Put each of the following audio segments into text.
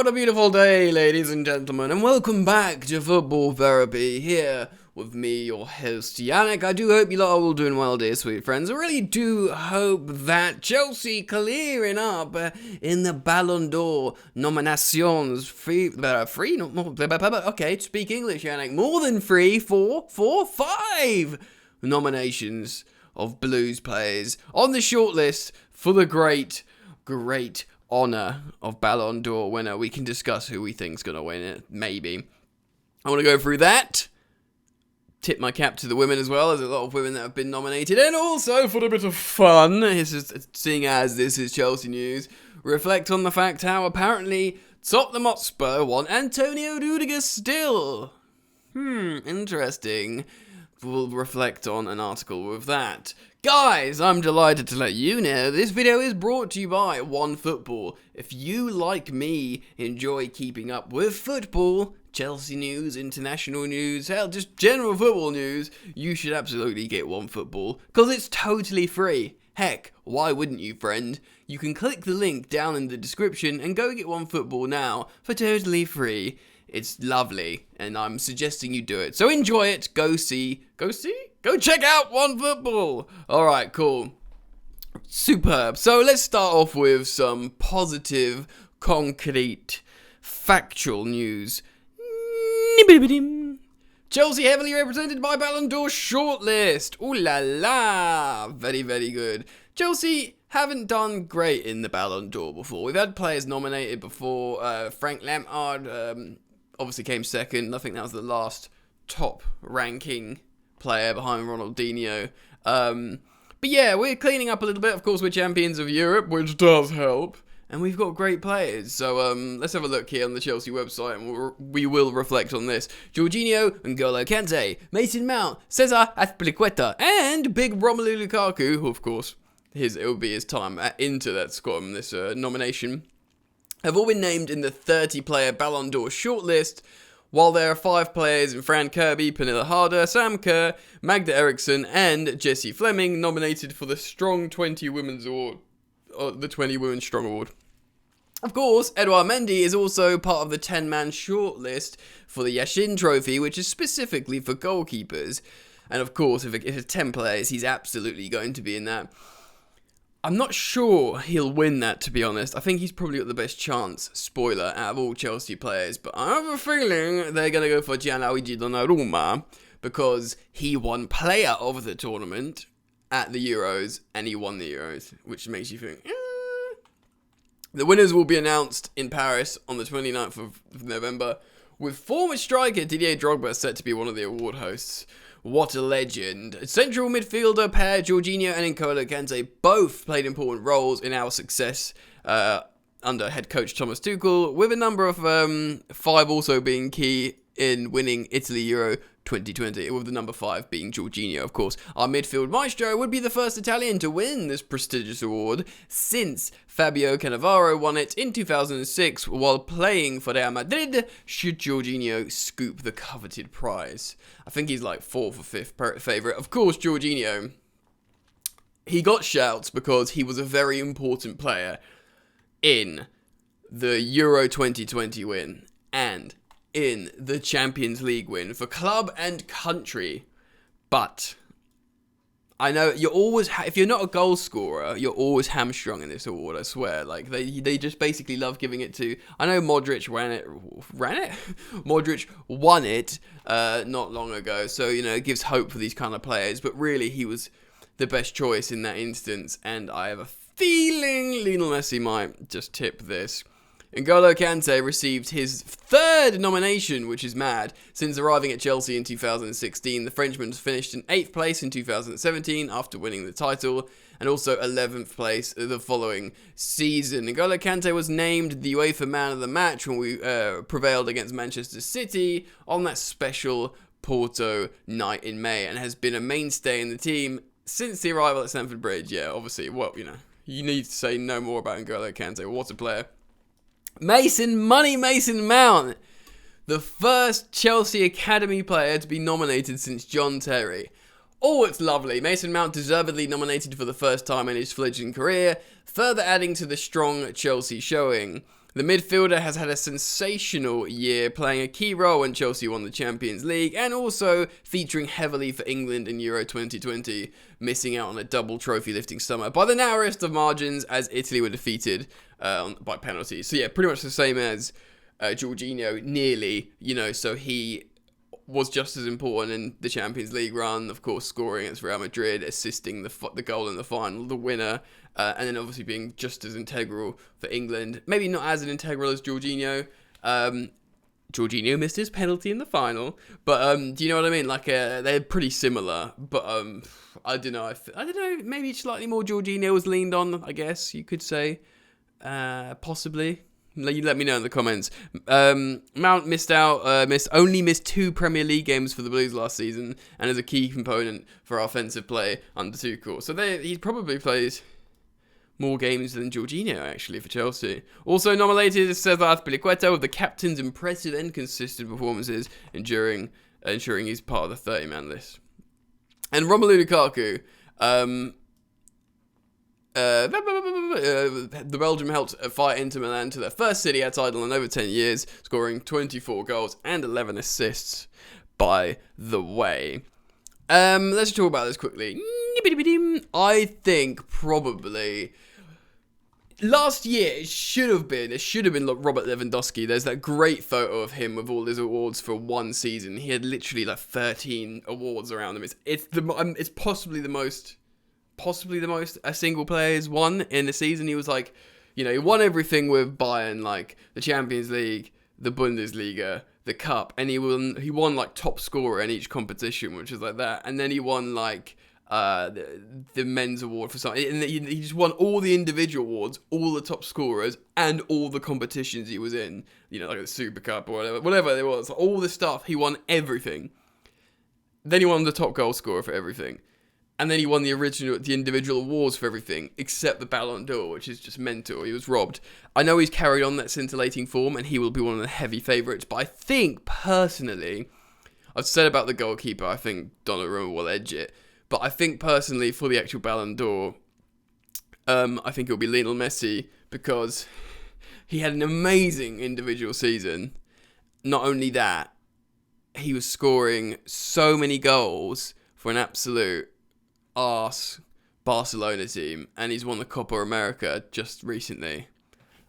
what a beautiful day, ladies and gentlemen, and welcome back to Football Therapy, here with me, your host, Yannick. I do hope you lot are all doing well, dear sweet friends. I really do hope that Chelsea clearing up in the Ballon d'Or nominations, okay, speak English, Yannick, more than 5 nominations of Blues players on the shortlist for the great honour of Ballon d'Or winner. We can discuss who we think's going to win it, maybe. I want to go through that. Tip my cap to the women as well. There's a lot of women that have been nominated. And also, for a bit of fun, seeing as this is Chelsea news, reflect on the fact how apparently Tottenham Hotspur want Antonio Rudiger still. Interesting. We'll reflect on an article with that. Guys, I'm delighted to let you know this video is brought to you by OneFootball. If you, like me, enjoy keeping up with football, Chelsea news, international news, hell, just general football news, you should absolutely get OneFootball, because it's totally free. Heck, why wouldn't you, friend? You can click the link down in the description and go get OneFootball now for totally free. It's lovely, and I'm suggesting you do it. So enjoy it. Go check out OneFootball. All right, cool. Superb. So let's start off with some positive, concrete, factual news. Chelsea heavily represented by Ballon d'Or shortlist. Ooh la la. Very, very good. Chelsea haven't done great in the Ballon d'Or before. We've had players nominated before. Frank Lampard obviously came second. I think that was the last top ranking player behind Ronaldinho. But yeah, we're cleaning up a little bit. Of course, we're champions of Europe, which does help. And we've got great players. So let's have a look here on the Chelsea website, and we will reflect on this. Jorginho, N'Golo Kante, Mason Mount, Cesar Azpilicueta, and big Romelu Lukaku, who of course it will be his time into that squad in this nomination, have all been named in the 30-player Ballon d'Or shortlist, while there are 5 players in Fran Kirby, Pernilla Harder, Sam Kerr, Magda Eriksson, and Jessie Fleming nominated for the Strong 20 Women's Award, the 20 Women's Strong Award. Of course, Edouard Mendy is also part of the 10-man shortlist for the Yashin Trophy, which is specifically for goalkeepers. And of course, if it's 10 players, he's absolutely going to be in that. I'm not sure he'll win that, to be honest. I think he's probably got the best chance, spoiler, out of all Chelsea players. But I have a feeling they're going to go for Gianluigi Donnarumma, because he won player of the tournament at the Euros, and he won the Euros, which makes you think, The winners will be announced in Paris on the 29th of November, with former striker Didier Drogba set to be one of the award hosts. What a legend. Central midfielder pair Jorginho and N'Golo Kante both played important roles in our success under head coach Thomas Tuchel, with a number of 5 also being key in winning Italy Euro 2020, with the number 5 being Jorginho, of course. Our midfield maestro would be the first Italian to win this prestigious award since Fabio Cannavaro won it in 2006 while playing for Real Madrid, should Jorginho scoop the coveted prize. I think he's like 4th or 5th favourite. Of course, Jorginho, he got shouts because he was a very important player in the Euro 2020 win and in the Champions League win for club and country. But I know you're always, if you're not a goal scorer, you're always hamstrung in this award, I swear. Like, they just basically love giving it to, I know Modric Modric won it not long ago, so, you know, it gives hope for these kind of players, but really he was the best choice in that instance, and I have a feeling Lionel Messi might just tip this. N'Golo Kante received his 3rd nomination, which is mad. Since arriving at Chelsea in 2016, the Frenchman finished in 8th place in 2017 after winning the title, and also 11th place the following season. N'Golo Kante was named the UEFA Man of the Match when we prevailed against Manchester City on that special Porto night in May, and has been a mainstay in the team since the arrival at Stamford Bridge. Yeah, obviously, well, you know, you need to say no more about N'Golo Kante. What a player. Mason Mount, the first Chelsea Academy player to be nominated since John Terry. Oh, it's lovely. Mason Mount deservedly nominated for the first time in his fledgling career, further adding to the strong Chelsea showing. The midfielder has had a sensational year, playing a key role when Chelsea won the Champions League, and also featuring heavily for England in Euro 2020, missing out on a double trophy-lifting summer by the narrowest of margins as Italy were defeated by penalties. So yeah, pretty much the same as Jorginho, nearly, so he was just as important in the Champions League run, of course, scoring against Real Madrid, assisting the goal in the final, the winner, and then obviously being just as integral for England. Maybe not as integral as Jorginho. Jorginho missed his penalty in the final, but do you know what I mean? Like they're pretty similar, but I don't know. I don't know. Maybe slightly more Jorginho was leaned on, I guess you could say, possibly. You let me know in the comments. Mount missed 2 Premier League games for the Blues last season, and is a key component for our offensive play under Tuchel. So he probably plays more games than Jorginho, actually, for Chelsea. Also nominated is Cesar Azpilicueta, with the captain's impressive and consistent performances, ensuring he's part of the 30-man list. And Romelu Lukaku, the Belgium helped fight Inter Milan to their first Serie A title in over 10 years, scoring 24 goals and 11 assists, by the way. Let's talk about this quickly. I think probably last year it should have been Robert Lewandowski. There's that great photo of him with all his awards for one season. He had literally like 13 awards around him. It's possibly the most a single player has won in a season. He was like, he won everything with Bayern, like the Champions League, the Bundesliga, the Cup, and he won like top scorer in each competition, which is like that. And then he won like the men's award for something, and he just won all the individual awards, all the top scorers, and all the competitions he was in. Like the Super Cup or whatever it was, all the stuff. He won everything. Then he won the top goal scorer for everything. And then he won the individual awards for everything, except the Ballon d'Or, which is just mental. He was robbed. I know he's carried on that scintillating form, and he will be one of the heavy favourites. But I think, personally, I've said about the goalkeeper, I think Donnarumma will edge it. But I think, personally, for the actual Ballon d'Or, I think it'll be Lionel Messi, because he had an amazing individual season. Not only that, he was scoring so many goals for an absolute arse Barcelona team, and he's won the Copa America just recently.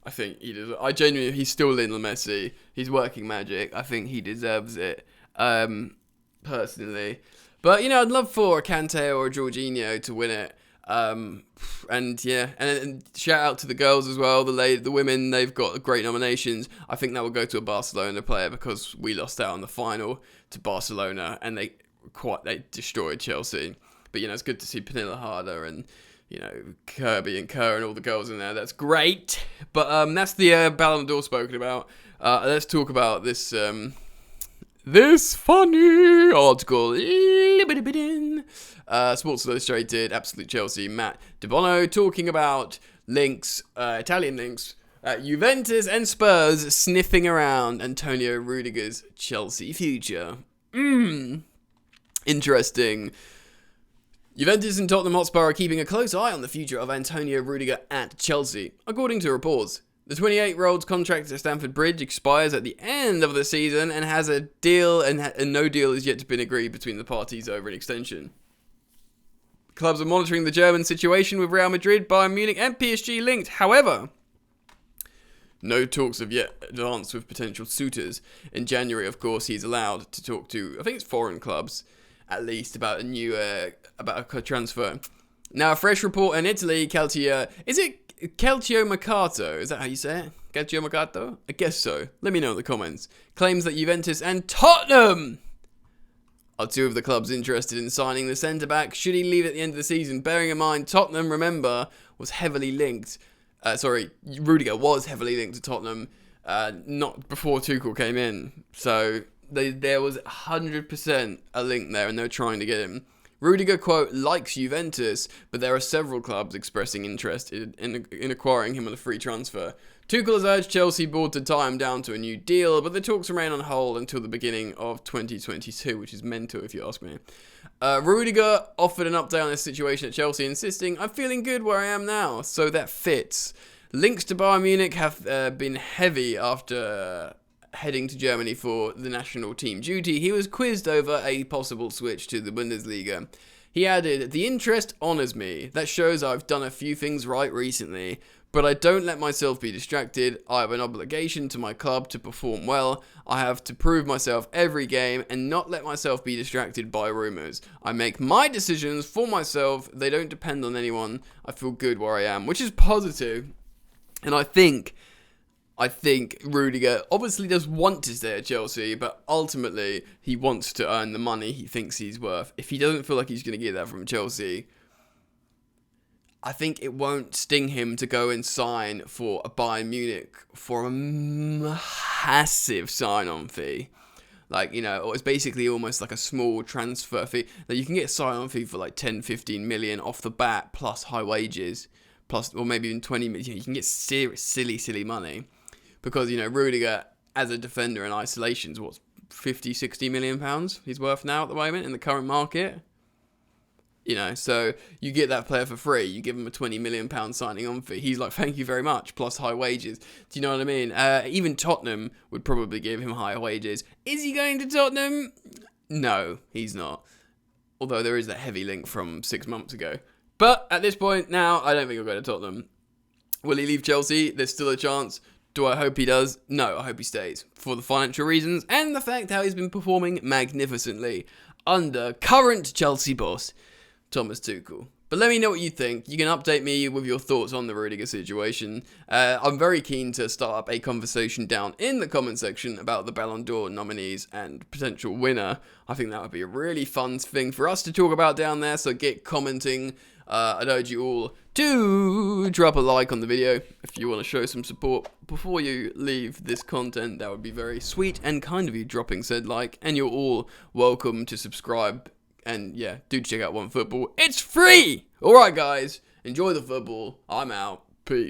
I think he does. He's still Lionel Messi. He's working magic. I think he deserves it, personally. But I'd love for a Kante or a Jorginho to win it. And shout out to the girls as well. The women, they've got great nominations. I think that will go to a Barcelona player, because we lost out on the final to Barcelona, and they destroyed Chelsea. But, it's good to see Pernilla Harder and, Kirby and Kerr and all the girls in there. That's great. But that's the Ballon d'Or spoken about. Let's talk about this funny article. Sports Illustrated, Absolute Chelsea, Matt DeBono, talking about Italian links, Juventus and Spurs sniffing around Antonio Rudiger's Chelsea future. Interesting. Juventus and Tottenham Hotspur are keeping a close eye on the future of Antonio Rudiger at Chelsea. According to reports, the 28-year-old's contract at Stamford Bridge expires at the end of the season and has a deal, and no deal has yet been agreed between the parties over an extension. Clubs are monitoring the German situation with Real Madrid, Bayern Munich and PSG linked. However, no talks have yet advanced with potential suitors. In January, of course, he's allowed to talk to, I think it's foreign clubs, at least, about a transfer. Now, a fresh report in Italy, Calcio Mercato, is that how you say it? Calcio Mercato? I guess so. Let me know in the comments. Claims that Juventus and Tottenham are two of the clubs interested in signing the centre-back should he leave at the end of the season. Bearing in mind, Tottenham, remember, was heavily linked. Rudiger was heavily linked to Tottenham, not before Tuchel came in. So there was 100% a link there, and they were trying to get him. Rudiger, quote, likes Juventus, but there are several clubs expressing interest in acquiring him on a free transfer. Tuchel has urged Chelsea board to tie him down to a new deal, but the talks remain on hold until the beginning of 2022, which is mental if you ask me. Rudiger offered an update on this situation at Chelsea, insisting, I'm feeling good where I am now, so that fits. Links to Bayern Munich have been heavy after heading to Germany for the national team duty. He was quizzed over a possible switch to the Bundesliga. He added, "The interest honours me. That shows I've done a few things right recently. But I don't let myself be distracted. I have an obligation to my club to perform well. I have to prove myself every game and not let myself be distracted by rumours. I make my decisions for myself. They don't depend on anyone. I feel good where I am," which is positive. And I think Rudiger obviously does want to stay at Chelsea, but ultimately he wants to earn the money he thinks he's worth. If he doesn't feel like he's going to get that from Chelsea, I think it won't sting him to go and sign for a Bayern Munich for a massive sign-on fee. Like, you know, it's basically almost like a small transfer fee. That you can get a sign-on fee for like 10, 15 million off the bat, plus high wages, plus, or maybe even 20 million. You can get serious, silly money. Because, you know, Rudiger, as a defender in isolation, is what's 50, 60 million pounds he's worth now at the moment in the current market. You know, so you get that player for free. You give him a £20 million signing on fee. He's like, thank you very much, plus high wages. Do you know what I mean? Even Tottenham would probably give him higher wages. Is he going to Tottenham? No, he's not. Although there is that heavy link from 6 months ago. But at this point now, I don't think he'll go to Tottenham. Will he leave Chelsea? There's still a chance. Do I hope he does? No, I hope he stays. For the financial reasons and the fact how he's been performing magnificently under current Chelsea boss, Thomas Tuchel. But let me know what you think. You can update me with your thoughts on the Rudiger situation. I'm very keen to start up a conversation down in the comment section about the Ballon d'Or nominees and potential winner. I think that would be a really fun thing for us to talk about down there, so get commenting. I'd urge you all to drop a like on the video if you want to show some support before you leave this content. That would be very sweet and kind of you dropping said like, and you're all welcome to subscribe. And yeah, do check out OneFootball. It's free! Alright guys, enjoy the football. I'm out. Peace.